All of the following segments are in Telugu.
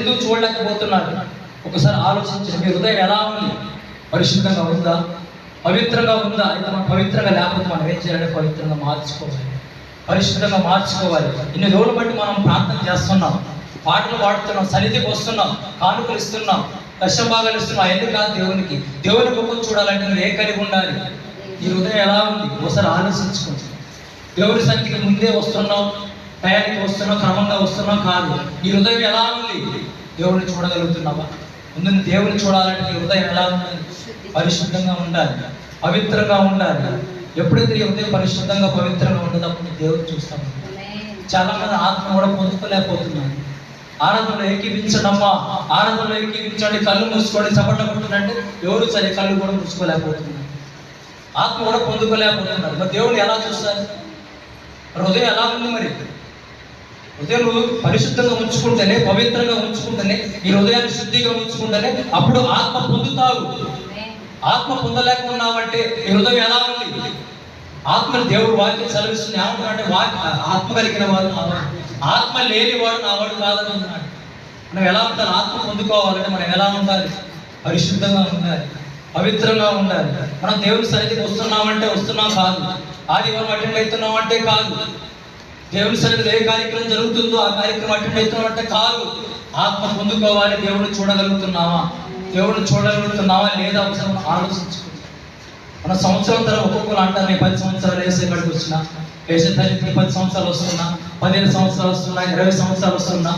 ఎందుకు చూడలేకపోతున్నారు? ఒకసారి ఆలోచించండి. మీ హృదయం ఎలా ఉంది? పరిశుద్ధంగా ఉందా? పవిత్రంగా ఉందా? అయితే మనం పవిత్రంగా లేకపోతే మనం ఏం చేయాలంటే పవిత్రంగా మార్చుకోవాలి, పరిశుద్ధంగా మార్చుకోవాలి. ఇన్ని రోజులు బట్టి మనం ప్రార్థన చేస్తున్నాం, పాటలు పాడుతున్నాం, సన్నిధికి వస్తున్నాం, కానుకలు ఇస్తున్నాం, దశభాగాలు ఇస్తున్నాం. అవన్నీ కాదు దేవునికి. దేవుని ముఖం చూడాలంటే నువ్వు ఏం కలిగి ఉండాలి? ఈ హృదయం ఎలా ఉంది? ఒకసారి ఆలోచించుకోండి. దేవుని సన్నిధికి ముందే వస్తున్నాం, టయానికి వస్తున్నాం, క్రమంగా వస్తున్నాం కాదు. ఈ హృదయం ఎలా ఉంది? దేవుడిని చూడగలుగుతున్నావా? ముందు దేవుని చూడాలంటే నీ హృదయం ఎలా ఉండాలి? పరిశుద్ధంగా ఉండాలి, పవిత్రంగా ఉండాలి. ఎప్పుడైతే ఈ హృదయం పరిశుద్ధంగా పవిత్రంగా ఉండదో అప్పుడు దేవుడిని చూస్తాము. చాలా మంది ఆత్మ కూడా పొందుకోలేకపోతున్నారు. ఆనందంలో ఏకీవించడమ్మా, ఆనందంలో ఏకీవించండి, కళ్ళు మూసుకోండి, చప్పట్లు కొట్టినంటే ఎవరు సరే కళ్ళు కూడా మూసుకోలేకపోతున్నారు, ఆత్మ కూడా పొందుకోలేకపోతున్నారు. మరి దేవుడు ఎలా చూస్తారు? హృదయం ఎలా ఉంది? మరి హృదయం నువ్వు పరిశుద్ధంగా ఉంచుకుంటేనే, పవిత్రంగా ఉంచుకుంటేనే, ఈ హృదయాన్ని శుద్ధిగా ఉంచుకుంటేనే అప్పుడు ఆత్మ పొందుతావు. ఆత్మ పొందలేకున్నావంటే ఈ హృదయం ఎలా ఉంది? ఆత్మని దేవుడు వాక్యం సెలవిస్తుంది. ఏమంటున్నాడంటే ఆత్మ కలిగిన వాడు నావాడు, ఆత్మ లేని వాడు నావాడు కాదని ఉన్నాడు. మనం ఎలా ఉండాలి? ఆత్మ పొందుకోవాలంటే మనం ఎలా ఉండాలి? పరిశుద్ధంగా ఉండాలి, పవిత్రంగా ఉండాలి. మనం దేవుని సన్నిధికి వస్తున్నామంటే వస్తున్నాం కాదు, ఆదివారం అటెండ్ అవుతున్నామంటే కాదు, దేవుని సన్నిధిలో ఏ కార్యక్రమం జరుగుతుందో ఆ కార్యక్రమం అటెండ్ అవుతున్నామంటే కాదు. ఆత్మ పొందుకోవాలి. దేవుడిని చూడగలుగుతున్నావా? దేవుడిని చూడగలుగుతున్నావా లేదా? ఒకసారి మనం ఆలోచించుకుంటాం. మన సంవత్సరం తర్వాత ఒక్కొక్కరు అంటారు, నేను 10 సంవత్సరాలు వేసే కాడికి వచ్చిన, వేసే తల్లికి 10 సంవత్సరాలు వస్తున్నా, 15 సంవత్సరాలు వస్తున్నా, 20 సంవత్సరాలు వస్తున్నా,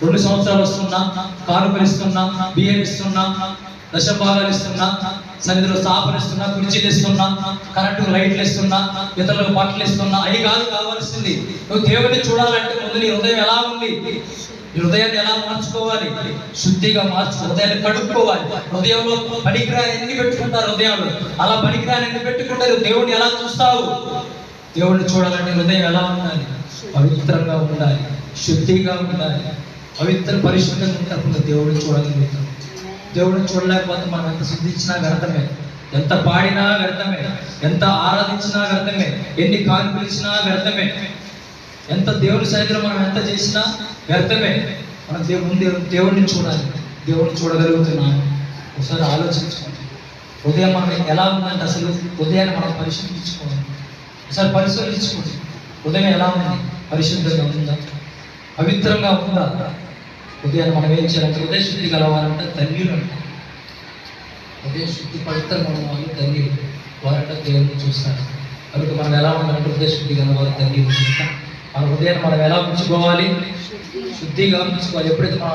2 సంవత్సరాలు వస్తున్నా, కానుకలు ఇస్తున్నా, బియ్యం ఇస్తున్నా, దశభాగాలు ఇస్తున్నా, సన్నిధిలో స్థాపన ఇస్తున్నా, కుర్చీలు ఇస్తున్నా, కరెంటు లైట్లు ఇస్తున్నా, ఇతరులకు బట్టలు ఇస్తున్నా. అవి కాదు కావాల్సింది. నువ్వు దేవుడిని చూడాలంటే ముందు నీ హృదయం ఎలా ఉంది? ఈ హృదయాన్ని ఎలా మార్చుకోవాలి? శుద్ధిగా హృదయాన్ని కడుక్కోవాలి. హృదయంలో పనికిరాని ఎన్ని పెట్టుకుంటారు? హృదయంలో అలా పనికిరాని ఎన్ని పెట్టుకుంటారు? దేవుడిని ఎలా చూస్తావు? దేవుడిని చూడాలంటే హృదయం ఎలా ఉండాలి? పవిత్రంగా ఉండాలి, శుద్ధిగా ఉండాలి, పరిశుద్ధంగా ఉంటే దేవుడిని చూడగలుగుతాం. దేవుడిని చూడలేకపోతే మనం ఎంత శుద్ధించినా వ్యర్థమే, ఎంత పాడినా వ్యర్థమే, ఎంత ఆరాధించినా వ్యర్థమే, ఎన్ని కానుకలు ఇచ్చినా వ్యర్థమే, ఎంత దేవుని సన్నిధిలో మనం ఎంత చేసినా వ్యర్థమే. మనం దేవుడిని చూడాలి. దేవుడిని చూడగలుగుతున్నాం. ఒకసారి ఆలోచించుకోండి. హృదయం మనం ఎలా ఉందంటే అసలు హృదయాన్ని మనం పరిశీలించుకోవాలి. ఒకసారి పరిశీలించుకోండి. హృదయం ఎలా ఉంది? పరిశుద్ధంగా ఉందా? పవిత్రంగా ఉందా? హృదయాన్ని మనం ఏం చేయాలంటే హృదయ శుద్ధి కలవాలంటే ధన్యులు అంట. హృదయ శుద్ధి పవిత్రంగా ఉన్న వాళ్ళు ధన్యులు, వారంటే దేవుడిని చూస్తారు. కనుక మనం ఎలా ఉండాలంటే హృదయ శుద్ధి కలవాలి, ధన్యులు. మన హృదయాన్ని మనం ఎలా ఉంచుకోవాలి? శుద్ధిగా ఉంచుకోవాలి. ఎప్పుడైతే మనం